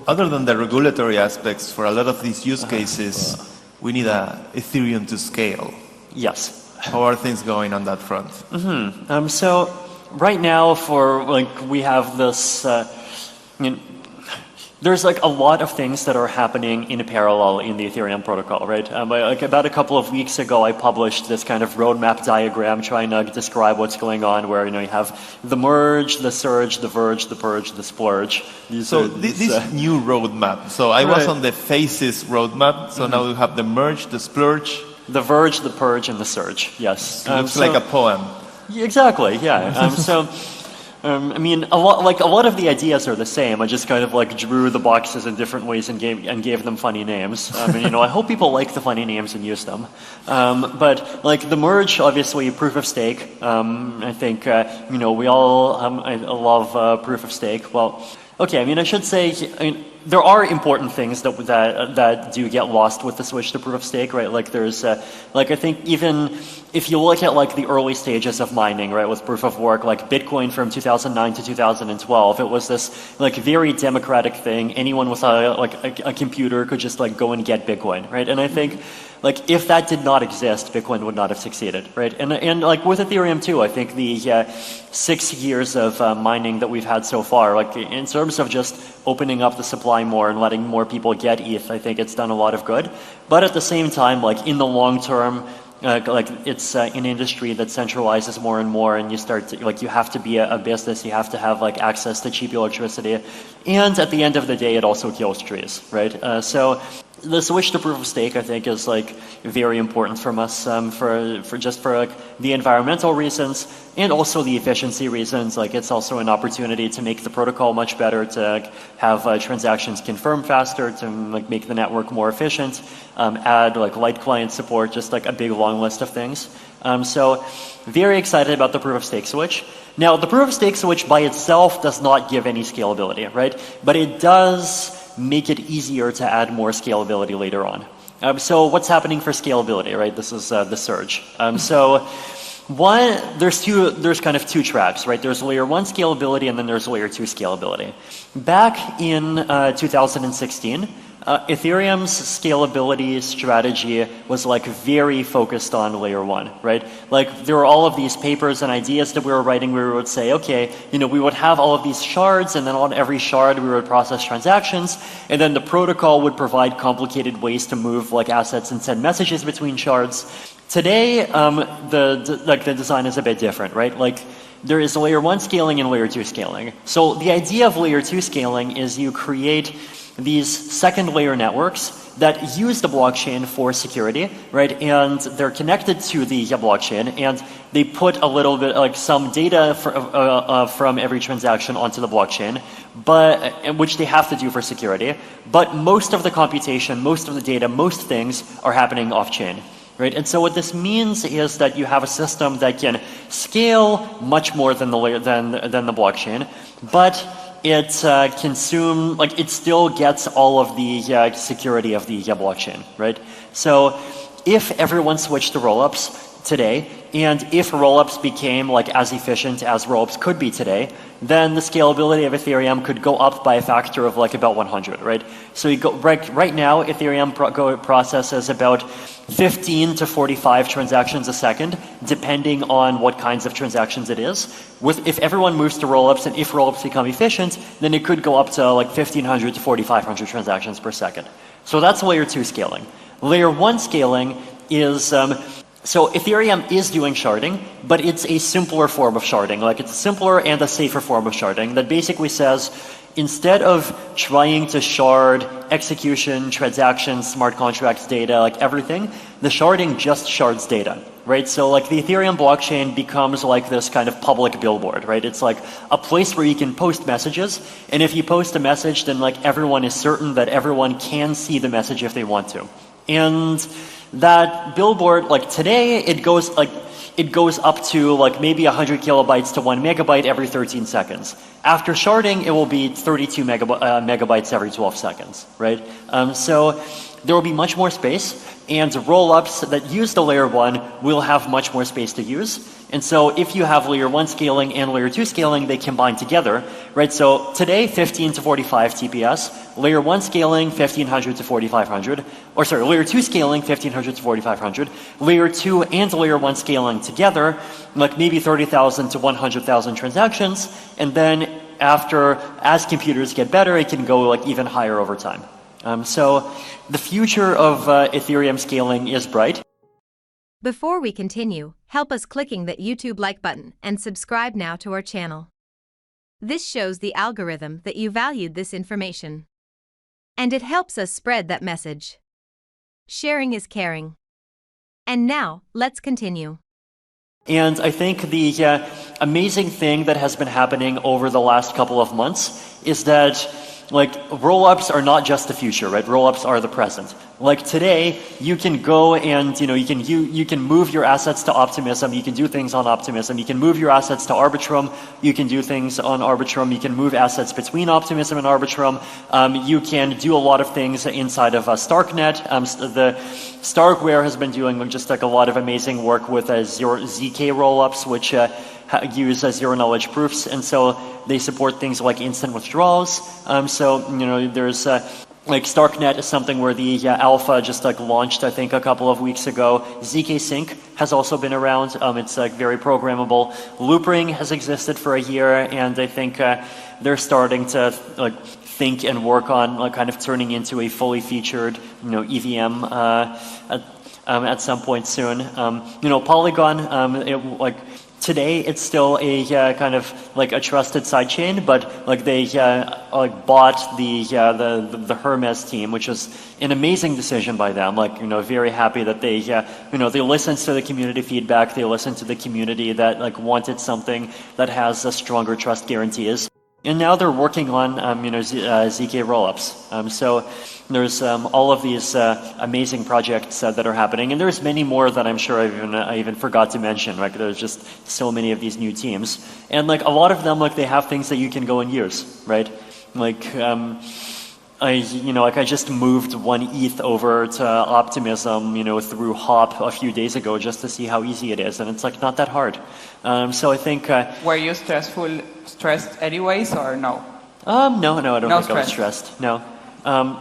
other than the regulatory aspects, for a lot of these use cases, we need a Ethereum to scale. Yes. How are things going on that front? So right now, we have this. There's like a lot of things that are happening in parallel in the Ethereum protocol, right? About a couple of weeks ago, I published this kind of roadmap diagram trying to describe what's going on, where you have the merge, the surge, the verge, the purge, the splurge. This new roadmap. So I was on the phases roadmap. So now we have the merge, the splurge, the verge, the purge, and the surge. Yes, looks like a poem. Exactly. Yeah. I mean, a lot of the ideas are the same. I just kind of drew the boxes in different ways and gave them funny names. I hope people like the funny names and use them. But the merge, obviously, proof of stake. I think we all I love proof of stake. Well, okay. I should say. There are important things that do get lost with the switch to proof of stake, right? There's I think even if you look at the early stages of mining, right, with proof of work, like Bitcoin from 2009 to 2012, it was this very democratic thing. Anyone with a computer could just go and get Bitcoin, right? And I think if that did not exist, Bitcoin would not have succeeded, right? And with Ethereum too, I think the 6 years of mining that we've had so far, in terms of just opening up the supply more and letting more people get ETH, I think it's done a lot of good. But at the same time, in the long term, it's an industry that centralizes more and more, and you start to, you have to be a business, you have to have access to cheap electricity, and at the end of the day, it also kills trees, right? So the switch to proof of stake, I think, is very important from us for the environmental reasons and also the efficiency reasons. It's also an opportunity to make the protocol much better, to have transactions confirmed faster, to make the network more efficient, add light client support, just a big long list of things. So very excited about the proof of stake switch. Now, the proof of stake switch by itself does not give any scalability, right? But it does make it easier to add more scalability later on. So what's happening for scalability, right? This is the surge. There's kind of two tracks, right? There's layer 1 scalability and then there's layer 2 scalability. Back in 2016, Ethereum's scalability strategy was very focused on layer 1, right? There were all of these papers and ideas that we were writing where we would say, okay, we would have all of these shards, and then on every shard we would process transactions, and then the protocol would provide complicated ways to move assets and send messages between shards. Today, the design is a bit different, right? There is layer 1 scaling and layer 2 scaling. So the idea of layer 2 scaling is you create these second layer networks that use the blockchain for security, right? And they're connected to the blockchain, and they put a little bit, some data from every transaction onto the blockchain, which they have to do for security. But most of the computation, most of the data, most things are happening off-chain. Right? And so what this means is that you have a system that can scale much more than the blockchain, but it it still gets all of the security of the blockchain, right? So if everyone switched to rollups today, and if rollups became as efficient as rollups could be today, then the scalability of Ethereum could go up by a factor of about 100, right? So you go right now, Ethereum processes about 15 to 45 transactions a second, depending on what kinds of transactions it is. If everyone moves to rollups and if rollups become efficient, then it could go up to 1,500 to 4,500 transactions per second. So that's layer 2 scaling. Layer 1 scaling is so Ethereum is doing sharding, but it's a simpler form of sharding. It's a simpler and a safer form of sharding that basically says, instead of trying to shard execution, transactions, smart contracts data, everything, the sharding just shards data, right? So the Ethereum blockchain becomes this kind of public billboard, right? It's a place where you can post messages, and if you post a message, then everyone is certain that everyone can see the message if they want to. And that billboard, today, it goes up to maybe 100 kilobytes to 1 megabyte every 13 seconds. After sharding, it will be 32 megabytes every 12 seconds, right? So there will be much more space, and rollups that use the layer 1 will have much more space to use. And so if you have layer 1 scaling and layer 2 scaling, they combine together, right? So today, 15 to 45 TPS, layer 1 scaling, 1500 to 4500, or sorry, layer 2 scaling, 1500 to 4500, layer 2 and layer 1 scaling together, like maybe 30,000 to 100,000 transactions, and then as computers get better, it can go like even higher over time. So the future of Ethereum scaling is bright. Before we continue, help us clicking that YouTube like button and subscribe now to our channel. This shows the algorithm that you valued this information. And it helps us spread that message. Sharing is caring. And now, let's continue. And I think the amazing thing that has been happening over the last couple of months is that like roll-ups are not just the future, right? Roll-ups are the present. Like today, you can go and you can move your assets to Optimism. You can do things on Optimism. You can move your assets to Arbitrum. You can do things on Arbitrum. You can move assets between Optimism and Arbitrum. You can do a lot of things inside of Starknet. The Starkware has been doing just like a lot of amazing work with ZK rollups, which use zero-knowledge proofs, and so they support things like instant withdrawals. There's like Starknet is something where the alpha just like launched, I think, a couple of weeks ago. ZK Sync has also been around. It's like very programmable. Loopring has existed for a year, and I think they're starting to like think and work on like kind of turning into a fully featured, EVM at some point soon. Polygon, today it's still a kind of like a trusted sidechain, but like they bought the Hermes team, which was an amazing decision by them. Very happy that they they listened to the community feedback, they listened to the community that like wanted something that has a stronger trust guarantees. And now they're working on ZK rollups. So there's all of these amazing projects that are happening, and there's many more that I'm sure I even forgot to mention. Like there's just so many of these new teams, and like a lot of them, like they have things that you can go and use, right? I just moved 1 ETH over to Optimism, through Hop a few days ago just to see how easy it is, and it's like not that hard. So I think. Were you stressed anyways, or no? No, I don't No think I was stressed. No.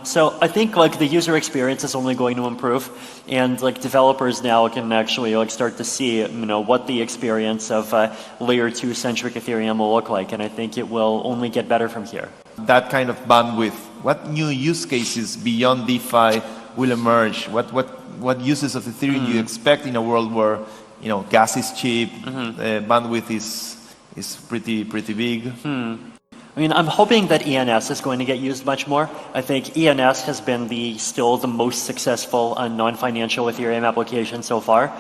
So I think like the user experience is only going to improve, and like developers now can actually like start to see what the experience of layer 2 centric Ethereum will look like, and I think it will only get better from here. That kind of bandwidth, what new use cases beyond DeFi will emerge? What uses of Ethereum do you expect in a world where gas is cheap, bandwidth is pretty big? I'm hoping that ENS is going to get used much more. I think ENS has been still the most successful non-financial Ethereum application so far.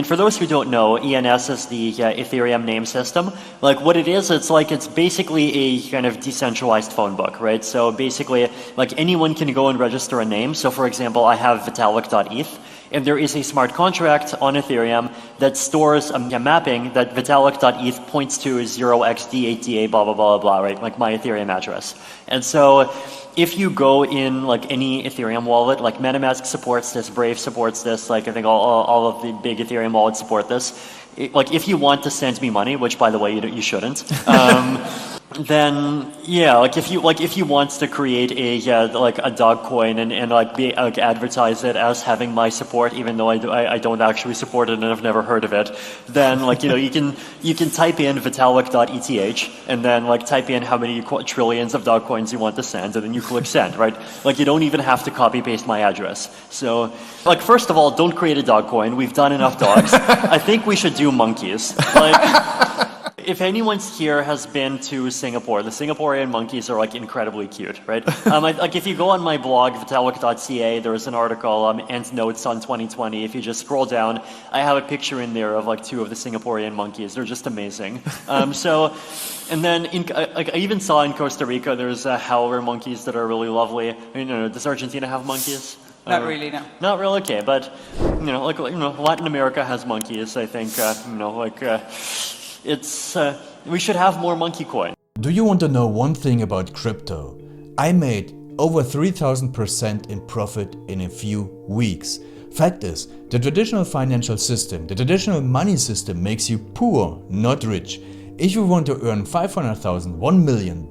For those who don't know, ENS is the Ethereum name system. Like what it is, it's basically a kind of decentralized phone book, right? So basically, like anyone can go and register a name. So for example, I have Vitalik.eth, and there is a smart contract on Ethereum that stores a mapping that Vitalik.eth points to 0xD8DA blah, blah, blah, blah, right? Like my Ethereum address. And so if you go in like any Ethereum wallet, like MetaMask supports this, Brave supports this, like I think all of the big Ethereum wallets support this. Like if you want to send me money, which by the way you shouldn't, then yeah, like if you want to create a dog coin and advertise it as having my support, even though I don't actually support it and I've never heard of it, then you can type in Vitalik.eth and then type in how many trillions of dog coins you want to send, and then you click send, right? Like you don't even have to copy paste my address. So first of all, don't create a dog coin. We've done enough dogs. I think we should do monkeys. If anyone here has been to Singapore, the Singaporean monkeys are incredibly cute, right? If you go on my blog, vitalik.ca, there is an article, and notes on 2020. If you just scroll down, I have a picture in there of 2 of the Singaporean monkeys. They're just amazing. And then I even saw in Costa Rica, there's howler monkeys that are really lovely. Does Argentina have monkeys? Not really, no. Not really, okay, but Latin America has monkeys. I think we should have more monkey coin. Do you want to know one thing about crypto? I made over 3000% in profit in a few weeks. Fact is, the traditional financial system, the traditional money system makes you poor, not rich. If you want to earn $500,000, $1 million,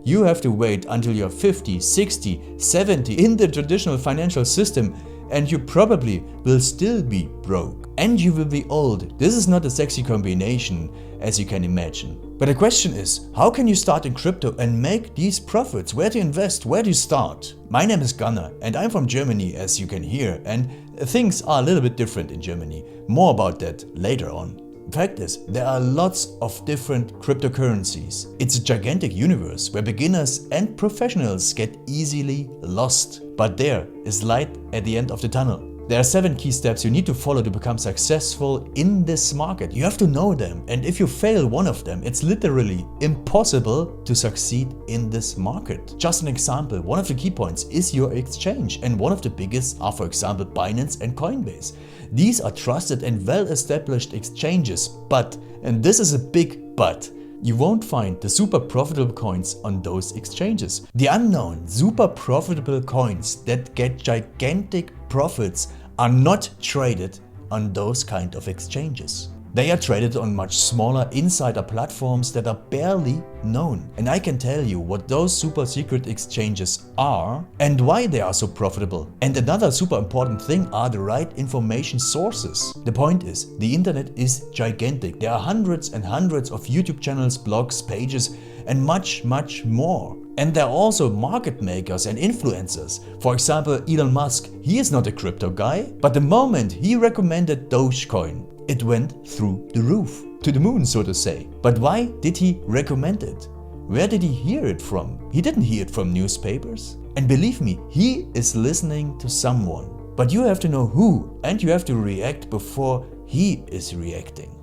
you have to wait until you're 50, 60, 70 in the traditional financial system, and you probably will still be broke. And you will be old. This is not a sexy combination, as you can imagine. But the question is, how can you start in crypto and make these profits? Where to invest? Where to start? My name is gunr and I'm from Germany, as you can hear, and things are a little bit different in Germany. More about that later on. Fact is, there are lots of different cryptocurrencies. It's a gigantic universe where beginners and professionals get easily lost. But there is light at the end of the tunnel. There are 7 key steps you need to follow to become successful in this market. You have to know them, and if you fail one of them, it's literally impossible to succeed in this market. Just an example, one of the key points is your exchange, and one of the biggest are, for example, Binance and Coinbase. These are trusted and well-established exchanges, but, and this is a big but, you won't find the super profitable coins on those exchanges. The unknown super profitable coins that get gigantic profits are not traded on those kind of exchanges. They are traded on much smaller insider platforms that are barely known. And I can tell you what those super secret exchanges are and why they are so profitable. And another super important thing are the right information sources. The point is, the internet is gigantic. There are hundreds and hundreds of YouTube channels, blogs, pages, and much more. And there are also market makers and influencers. For example, Elon Musk, he is not a crypto guy, but the moment he recommended Dogecoin, it went through the roof, to the moon, so to say. But why did he recommend it? Where did he hear it from? He didn't hear it from newspapers. And believe me, he is listening to someone. But you have to know who, and you have to react before he is reacting.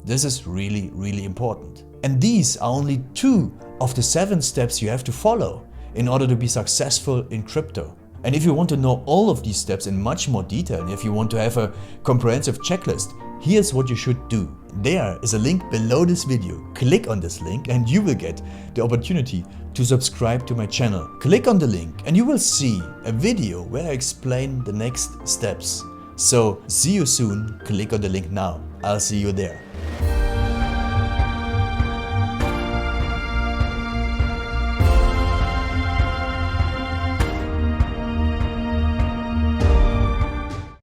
This is really, really important. And these are only 2 of the 7 steps you have to follow in order to be successful in crypto. And if you want to know all of these steps in much more detail, and if you want to have a comprehensive checklist, here's what you should do. There is a link below this video. Click on this link and you will get the opportunity to subscribe to my channel. Click on the link and you will see a video where I explain the next steps. So see you soon. Click on the link now. I'll see you there.